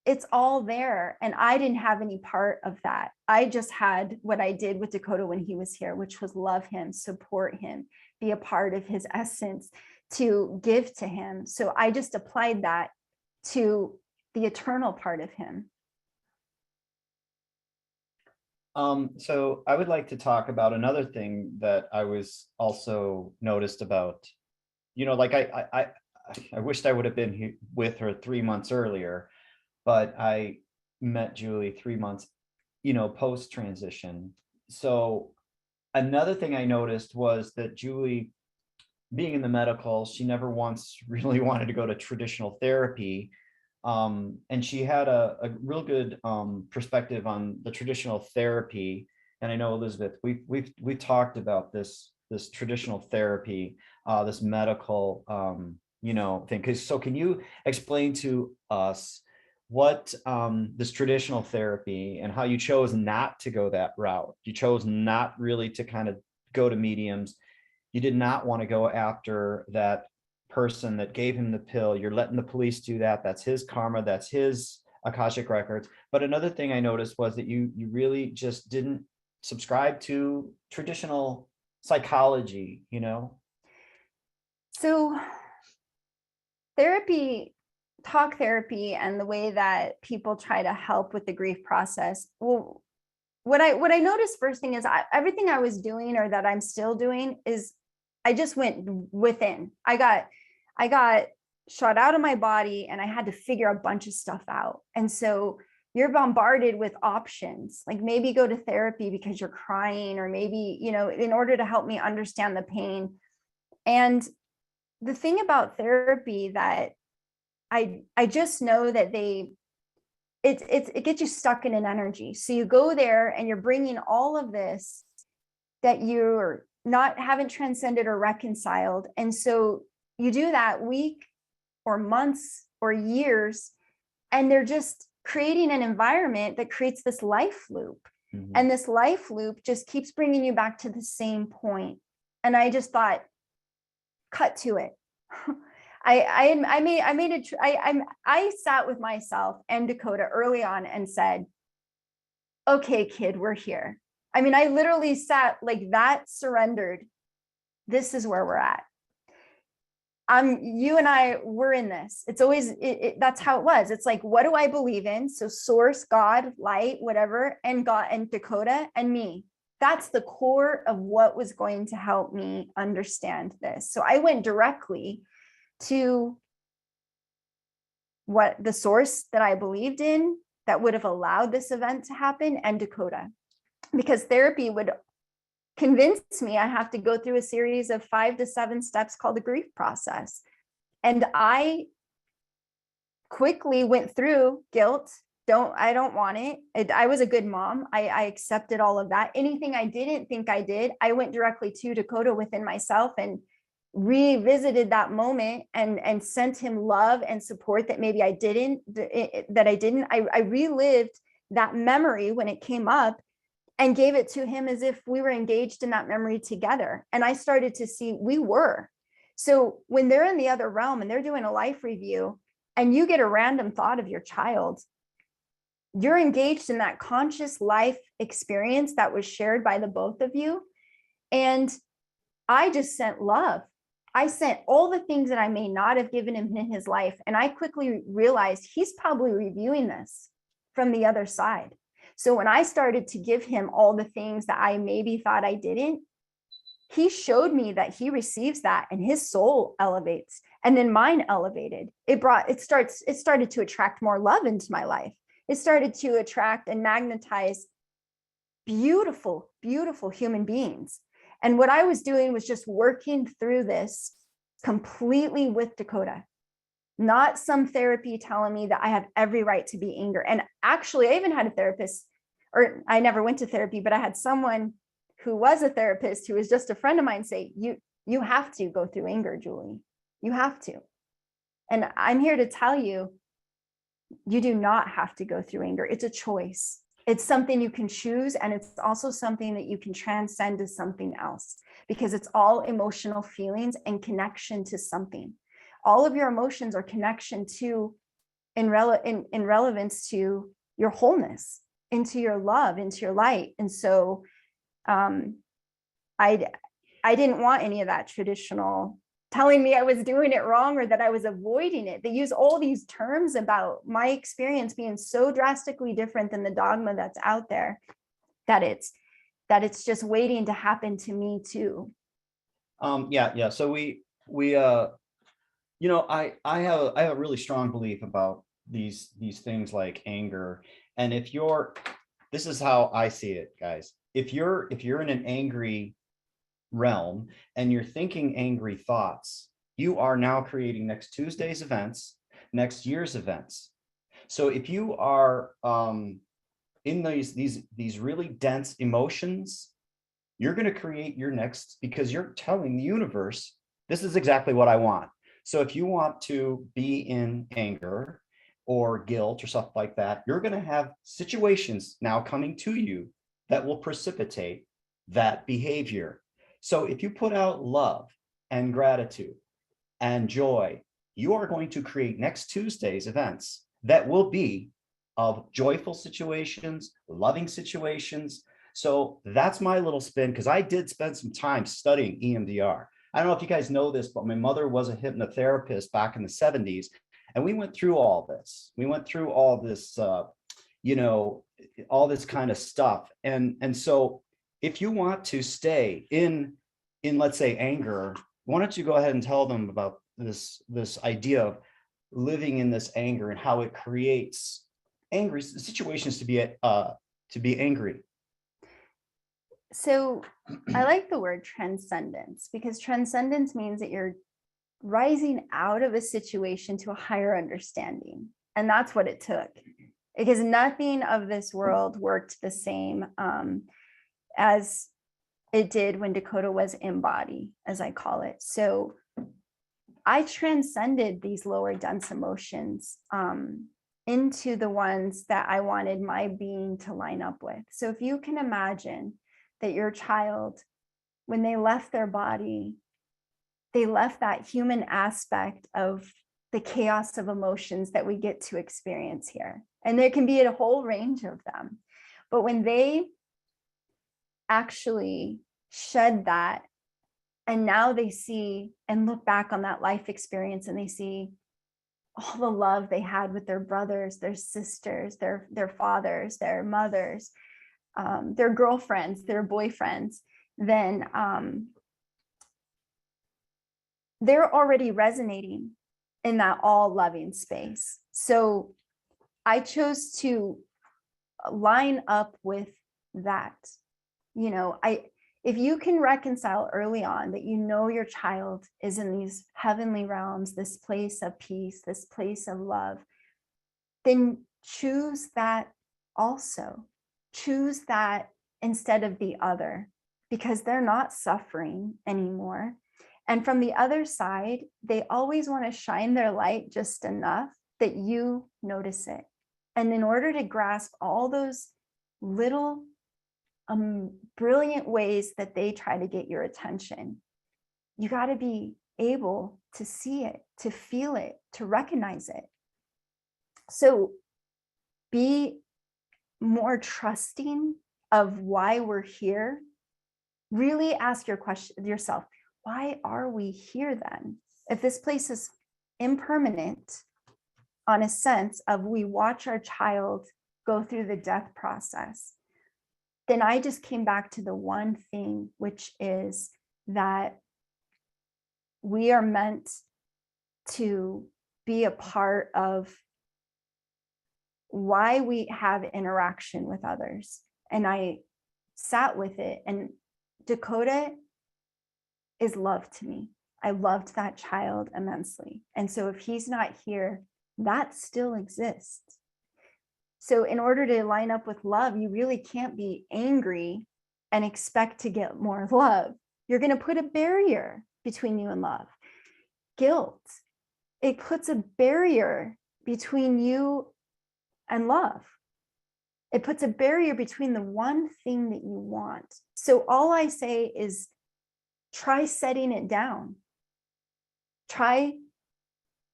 it's all there. And I didn't have any part of that. I just had what I did with Dakota when he was here, which was love him, support him, be a part of his essence to give to him. So I just applied that to the eternal part of him. So I would like to talk about another thing that I was also noticed about, like I wished I would have been with her 3 months earlier, but I met Julie 3 months, post transition. So another thing I noticed was that Julie, being in the medical, she never once really wanted to go to traditional therapy. And she had a real good perspective on the traditional therapy. And I know, Elizabeth, we've talked about this traditional therapy, this medical thing. So can you explain to us what this traditional therapy and how you chose not to go that route? You chose not really to kind of go to mediums. You did not want to go after that person that gave him the pill. You're letting the police do that. That's his karma. That's his Akashic records. But another thing I noticed was that you really just didn't subscribe to traditional psychology, So talk therapy and the way that people try to help with the grief process. Well, what I noticed first thing is everything I was doing, or that I'm still doing, is I just went within. I got shot out of my body and I had to figure a bunch of stuff out. And so you're bombarded with options, like maybe go to therapy because you're crying, or maybe, in order to help me understand the pain. And the thing about therapy that I just know that it gets you stuck in an energy. So you go there and you're bringing all of this that you're haven't transcended or reconciled. And so you do that week or months or years, and they're just creating an environment that creates this life loop. Mm-hmm. And this life loop just keeps bringing you back to the same point. And I just thought, cut to it. I sat with myself and Dakota early on and said, okay, kid, we're here. I mean, I literally sat like that, surrendered. This is where we're at. You and I were in this. It's always, that's how it was. It's like, what do I believe in? So source, God, light, whatever, and God and Dakota and me. That's the core of what was going to help me understand this. So I went directly to what the source that I believed in that would have allowed this event to happen, and Dakota, because therapy would convince me I have to go through a series of 5 to 7 steps called the grief process. And I quickly went through guilt. I don't want it. I was a good mom. I accepted all of that. Anything I didn't think I did, I went directly to Dakota within myself and revisited that moment and sent him love and support that maybe I didn't. I relived that memory when it came up and gave it to him as if we were engaged in that memory together. And I started to see we were. So when they're in the other realm and they're doing a life review and you get a random thought of your child, you're engaged in that conscious life experience that was shared by the both of you. And I just sent love. I sent all the things that I may not have given him in his life. And I quickly realized he's probably reviewing this from the other side. So when I started to give him all the things that I maybe thought I didn't, he showed me that he receives that and his soul elevates, and then mine elevated. It started to attract more love into my life. It started to attract and magnetize beautiful, beautiful human beings. And what I was doing was just working through this completely with Dakota, not some therapy telling me that I have every right to be angry. And actually, I even had a therapist, or I never went to therapy, but I had someone who was a therapist who was just a friend of mine say, you have to go through anger, Julie. You have to. And I'm here to tell you, you do not have to go through anger. It's a choice. It's something you can choose. And it's also something that you can transcend to something else, because it's all emotional feelings and connection to something. All of your emotions are connection to, in relevance to your wholeness, into your love, into your light. And so I I didn't want any of that traditional telling me I was doing it wrong or that I was avoiding it. They use all these terms about my experience being so drastically different than the dogma that's out there, that it's just waiting to happen to me too. Yeah. So we I have a really strong belief about these things like anger. And this is how I see it, guys. If you're in an angry realm and you're thinking angry thoughts, you are now creating next Tuesday's events, next year's events. So if you are in these really dense emotions, you're going to create your next, because you're telling the universe, this is exactly what I want. So if you want to be in anger or guilt or stuff like that, you're going to have situations now coming to you that will precipitate that behavior. So if you put out love and gratitude and joy, you are going to create next Tuesday's events that will be of joyful situations, loving situations. So that's my little spin, because I did spend some time studying EMDR. I don't know if you guys know this, but my mother was a hypnotherapist back in the 70s. And we went through all this. We went through all this, all this kind of stuff. And so if you want to stay in let's say anger, why don't you go ahead and tell them about this idea of living in this anger and how it creates angry situations to be angry. So I like the word transcendence, because transcendence means that you're rising out of a situation to a higher understanding. And that's what it took, because nothing of this world worked the same as it did when Dakota was in body, as I call it. So I transcended these lower dense emotions into the ones that I wanted my being to line up with. So if you can imagine that your child, when they left their body, they left that human aspect of the chaos of emotions that we get to experience here. And there can be a whole range of them. But when they actually shed that, and now they see and look back on that life experience, and they see all the love they had with their brothers, their sisters, their fathers, their mothers, their girlfriends, their boyfriends, then they're already resonating in that all loving space. So I chose to line up with that. If you can reconcile early on that your child is in these heavenly realms, this place of peace, this place of love, then choose that also. Choose that instead of the other, because they're not suffering anymore. And from the other side, they always want to shine their light just enough that you notice it. And in order to grasp all those little brilliant ways that they try to get your attention, you got to be able to see it, to feel it, to recognize it. So be more trusting of why we're here. Really ask yourself, why are we here then? If this place is impermanent, on a sense of we watch our child go through the death process, then I just came back to the one thing, which is that we are meant to be a part of why we have interaction with others. And I sat with it, and Dakota is love to me. I loved that child immensely. And so if he's not here, that still exists. So in order to line up with love, you really can't be angry and expect to get more love. You're going to put a barrier between you and love. Guilt, it puts a barrier between you and love. It puts a barrier between the one thing that you want. So all I say is try setting it down. Try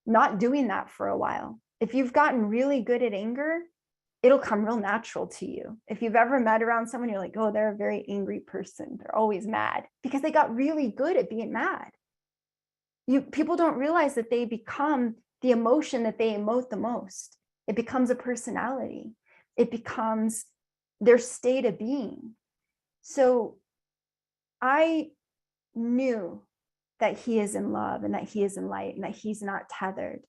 not doing that for a while. If you've gotten really good at anger, it'll come real natural to you. If you've ever met around someone, you're like, oh, they're a very angry person. They're always mad because they got really good at being mad. People don't realize that they become the emotion that they emote the most. It becomes a personality. It becomes their state of being. So I knew that he is in love and that he is in light and that he's not tethered.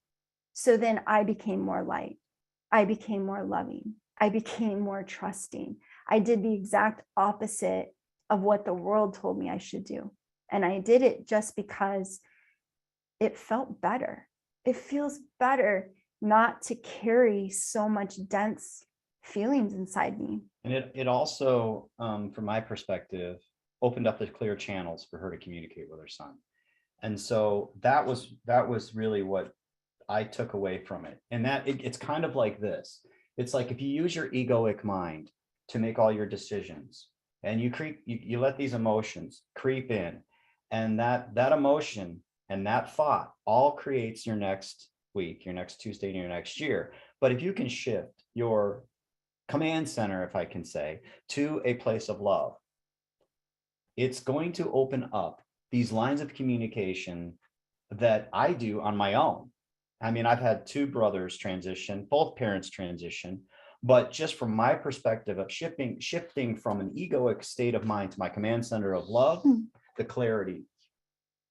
So then I became more light. I became more loving. I became more trusting. I did the exact opposite of what the world told me I should do. And I did it just because it felt better. It feels better not to carry so much dense feelings inside me. And it also, from my perspective, opened up the clear channels for her to communicate with her son. And so that was really what I took away from it. And that it's kind of like this. It's like if you use your egoic mind to make all your decisions, and you let these emotions creep in, and that emotion and that thought all creates your next week, your next Tuesday, and your next year. But if you can shift your command center, if I can say, to a place of love, it's going to open up these lines of communication that I do on my own. I mean, I've had 2 brothers transition, both parents transition, but just from my perspective of shifting from an egoic state of mind to my command center of love, the clarity.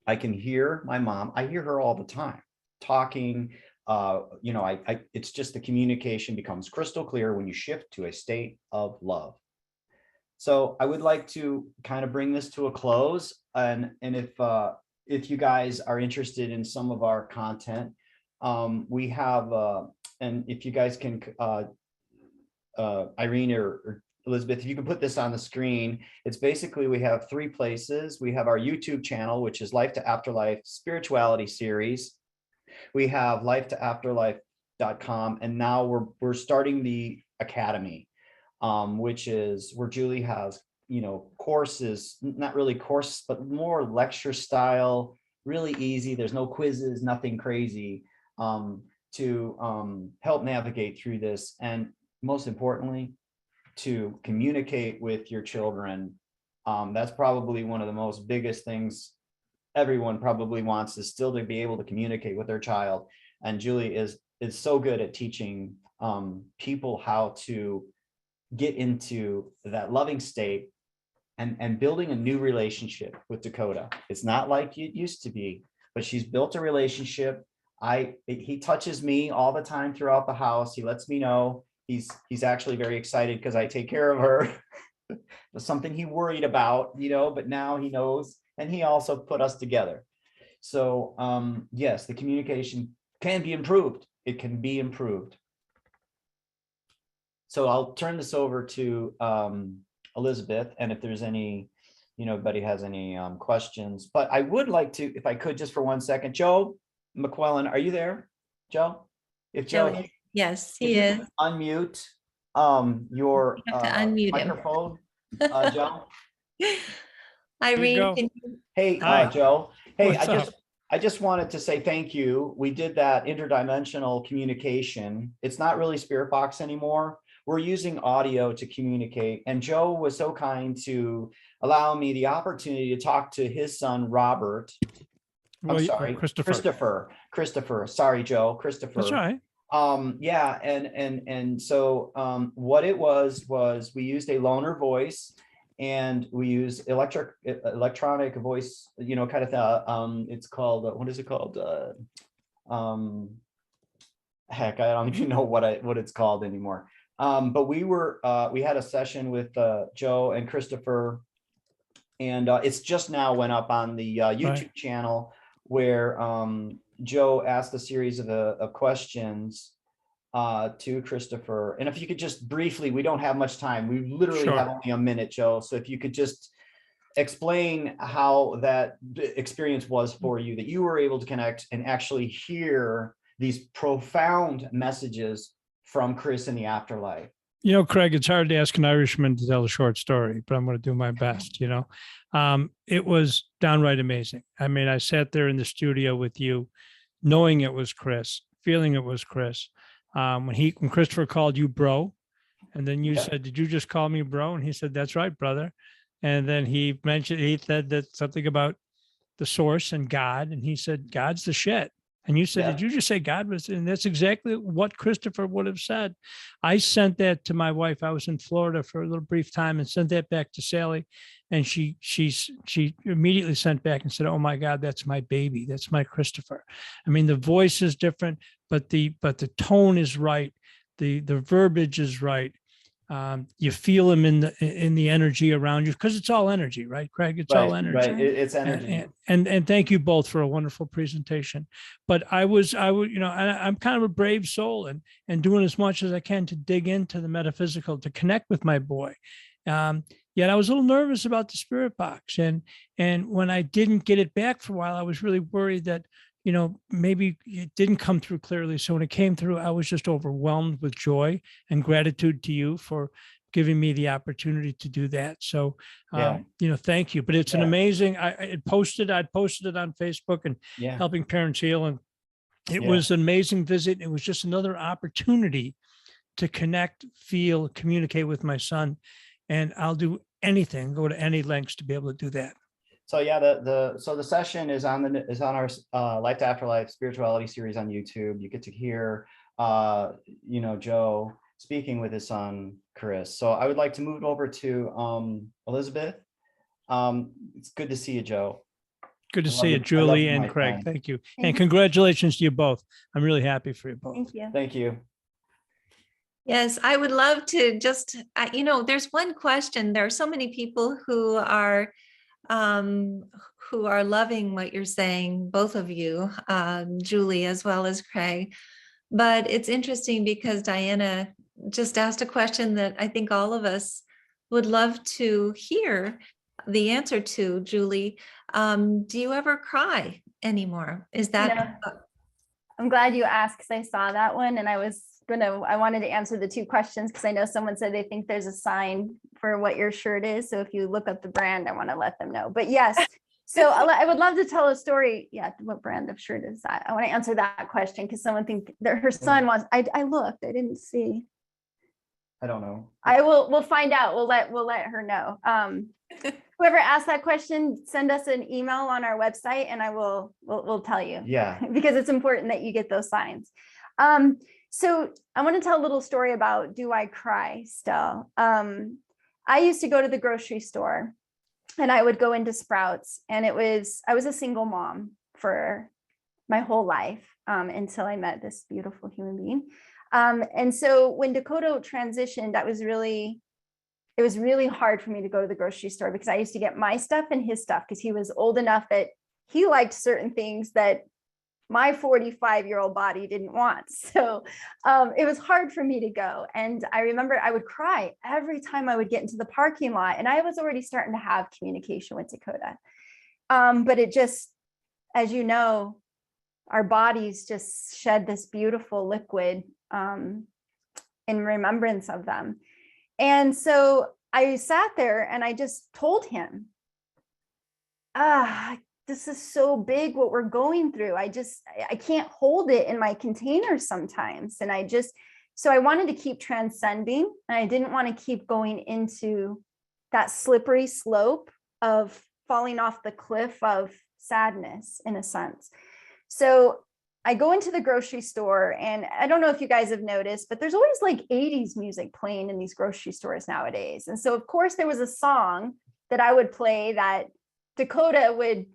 I can hear my mom. I hear her all the time talking. It's just the communication becomes crystal clear when you shift to a state of love. So I would like to kind of bring this to a close. And if you guys are interested in some of our content, we have, and if you guys can, Irene or Elizabeth, if you can put this on the screen, it's basically, we have 3 places. We have our YouTube channel, which is Life to Afterlife Spirituality Series. We have lifetoafterlife.com. And now we're starting the Academy, which is where Julie has, courses, not really courses, but more lecture style, really easy. There's no quizzes, nothing crazy, to help navigate through this. And most importantly, to communicate with your children. That's probably one of the most biggest things everyone probably wants, is still to be able to communicate with their child. And Julie is so good at teaching people how to get into that loving state and building a new relationship with Dakota. It's not like it used to be, but she's built a relationship. He touches me all the time throughout the house. He lets me know. He's actually very excited because I take care of her. It's something he worried about, but now he knows, and he also put us together. So yes, the communication can be improved. It can be improved. So I'll turn this over to Elizabeth, and if there's anybody has any questions, but I would like to, if I could, just for 1 second, Joe McQuillan, are you there, Joe? If Joe, yes, he is. Unmute your You have to unmute microphone, Joe. Irene, Hey, Hi. Joe. Hey, What's up? I just wanted to say thank you. We did that interdimensional communication. It's not really Spirit Box anymore. We're using audio to communicate. And Joe was so kind to allow me the opportunity to talk to his son, Robert. I'm sorry, Christopher. Sorry, Joe, Christopher. That's right. Yeah, and so what it was we used a loner voice, and we use electronic voice, kind of it's called, what is it called? Heck, I don't even know what it's called anymore. But we had a session with Joe and Christopher, and it's just now went up on the YouTube channel, where Joe asked a series of questions to Christopher. And if you could just briefly, we don't have much time. We literally have only a minute, Joe. So if you could just explain how that experience was for you, that you were able to connect and actually hear these profound messages from Chris in the afterlife. Craig, it's hard to ask an Irishman to tell a short story, but I'm going to do my best. It was downright amazing. I mean, I sat there in the studio with you, knowing it was Chris, feeling it was Chris. When Christopher called you bro, And then you said, did you just call me bro? And he said, that's right, brother. And then he said that something about the source and God. And he said, God's the shit. And you said, Yeah. did you just say God was? And that's exactly what Christopher would have said. I sent that to my wife. I was in Florida for a little brief time and sent that back to Sally. And she immediately sent back and said, oh my God, that's my baby. That's my Christopher. I mean, the voice is different, but the tone is right. The verbiage is right. You feel him in the energy around you, because it's all energy, right, Craig? It's all energy. Right. It's energy. And thank you both for a wonderful presentation. But I would, I'm kind of a brave soul and doing as much as I can to dig into the metaphysical, to connect with my boy. Yet I was a little nervous about the spirit box. And when I didn't get it back for a while, I was really worried that, maybe it didn't come through clearly. So when it came through, I was just overwhelmed with joy and gratitude to you for giving me the opportunity to do that. So, thank you. But it's an amazing, I'd posted it on Facebook and Helping Parents Heal. And it was an amazing visit. It was just another opportunity to connect, feel, communicate with my son. And I'll do anything, go to any lengths to be able to do that. So the session is on our Life to Afterlife spirituality series on YouTube. You get to hear Joe speaking with his son Chris. So I would like to move over to Elizabeth. It's good to see you, Joe. Good to see you, Julie and Craig. Thank you. And congratulations to you both. I'm really happy for you both. Thank you. Thank you. Yes, I would love to just, there's one question. There are so many people who are loving what you're saying, both of you, Julie as well as Craig. But it's interesting because Diana just asked a question that I think all of us would love to hear the answer to. Julie, do you ever cry anymore? Is that? I'm glad you asked, because I saw that one and I wanted to answer the two questions, because I know someone said they think there's a sign for what your shirt is. So if you look up the brand, I want to let them know. But yes, so I would love to tell a story. Yeah, what brand of shirt is that? I want to answer that question, because someone thinks that her son wants. I looked, I didn't see. I don't know. We'll find out. We'll let her know. Whoever asked that question, send us an email on our website and we'll tell you. Yeah. Because it's important that you get those signs. So I want to tell a little story about, do I cry still? I used to go to the grocery store and I would go into Sprouts, and I was a single mom for my whole life until I met this beautiful human being. And so when Dakota transitioned, it was really hard for me to go to the grocery store, because I used to get my stuff and his stuff, because he was old enough that he liked certain things that my 45-year-old body didn't want. So it was hard for me to go. And I remember I would cry every time I would get into the parking lot, and I was already starting to have communication with Dakota. But it just, as you know, our bodies just shed this beautiful liquid in remembrance of them. And so I sat there and I just told him, this is so big what we're going through. I can't hold it in my container sometimes. And so I wanted to keep transcending, and I didn't want to keep going into that slippery slope of falling off the cliff of sadness, in a sense. So I go into the grocery store, and I don't know if you guys have noticed, but there's always like 80s music playing in these grocery stores nowadays. And so of course there was a song that I would play that Dakota would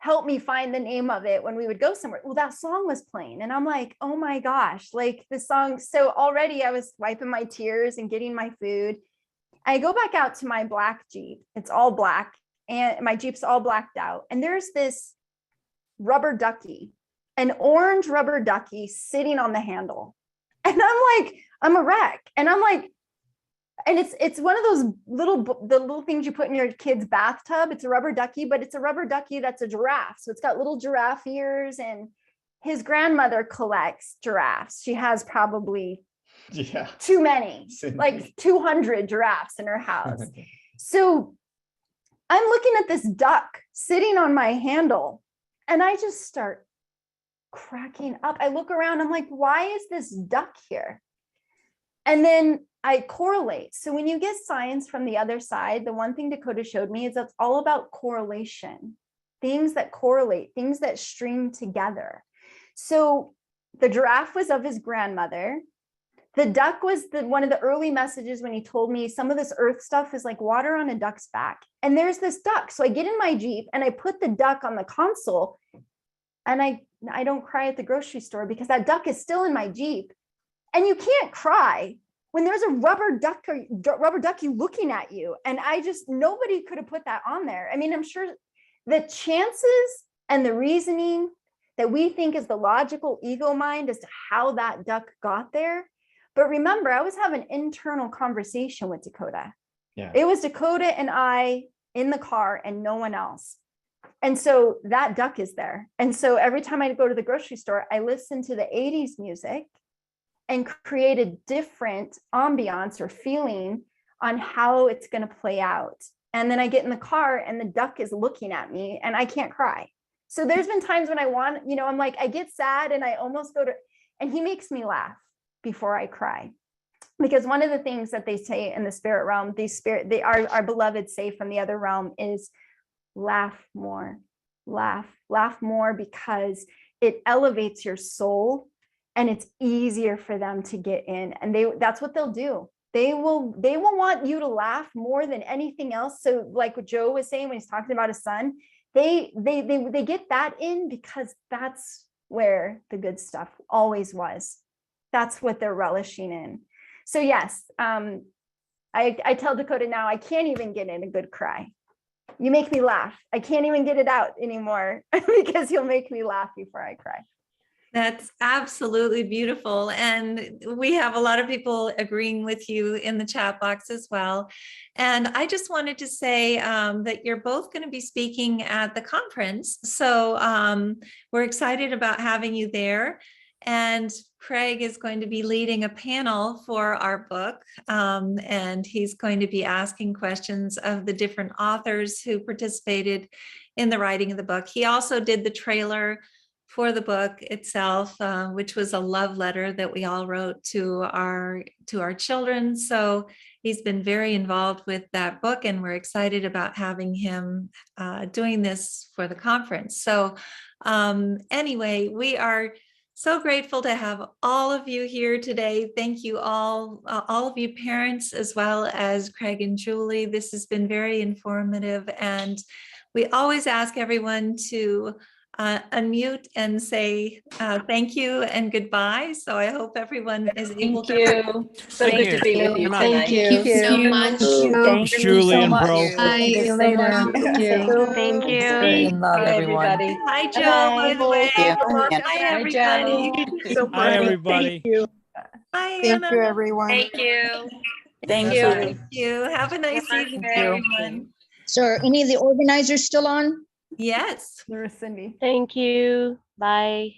help me find the name of it when we would go somewhere. Well, that song was playing, and I'm like, oh my gosh, like this song. So already I was wiping my tears and getting my food. I go back out to my black Jeep. It's all black, and my Jeep's all blacked out. And there's this rubber ducky, an orange rubber ducky sitting on the handle. And I'm like, I'm a wreck. And I'm like, and it's one of those little things you put in your kid's bathtub. It's a rubber ducky, but it's a rubber ducky that's a giraffe. So it's got little giraffe ears, and his grandmother collects giraffes. She has probably too many, like 200 giraffes in her house. So I'm looking at this duck sitting on my handle, and I just start cracking up. I look around, I'm like, why is this duck here? And then I correlate. So when you get science from the other side, the one thing Dakota showed me is it's all about correlation, things that correlate, things that string together. So the giraffe was of his grandmother. The duck was one of the early messages when he told me some of this earth stuff is like water on a duck's back. And there's this duck. So I get in my Jeep and I put the duck on the console, and I don't cry at the grocery store because that duck is still in my Jeep. And you can't cry when there's a rubber ducky looking at you. And nobody could have put that on there. I mean, I'm sure the chances and the reasoning that we think is the logical ego mind as to how that duck got there. But remember, I was having an internal conversation with Dakota. Yeah. It was Dakota and I in the car and no one else. And so that duck is there. And so every time I go to the grocery store, I listen to the 80s music and create a different ambiance or feeling on how it's going to play out. And then I get in the car and the duck is looking at me and I can't cry. So there's been times when I'm like, I get sad and I almost and he makes me laugh before I cry. Because one of the things that they say in the spirit realm, our beloved say from the other realm is laugh more, laugh more, because it elevates your soul and it's easier for them to get in. And that's what they'll do. They will want you to laugh more than anything else. So like what Joe was saying when he's talking about his son, they get that in because that's where the good stuff always was. That's what they're relishing in. So yes, I tell Dakota now, I can't even get in a good cry. You make me laugh. I can't even get it out anymore because you'll make me laugh before I cry. That's absolutely beautiful. And we have a lot of people agreeing with you in the chat box as well. And I just wanted to say that you're both going to be speaking at the conference. So we're excited about having you there. And Craig is going to be leading a panel for our book. And he's going to be asking questions of the different authors who participated in the writing of the book. He also did the trailer for the book itself, which was a love letter that we all wrote to our children. So he's been very involved with that book, and we're excited about having him doing this for the conference. So anyway, we are so grateful to have all of you here today. Thank you all of you parents, as well as Craig and Julie. This has been very informative, and we always ask everyone to unmute and say thank you and goodbye. So I hope everyone is able to. Thank you. So Thank good you. to be with you Thank tonight. Thank you so much. Thanks, Julie and Bro. See you later. Thank you. Thank Good you. and love Bye, everyone. everybody. Hi, Joe, by the way. Yeah. Hi, Hi, everybody. Joe. Hi, everybody. Hi, Thank Anna. you, everyone. Thank you. Thank you. you. Thank you. Have a nice evening, Thank you. everyone. So are any of the organizers still on? Yes. There's Cindy. Thank you. Bye.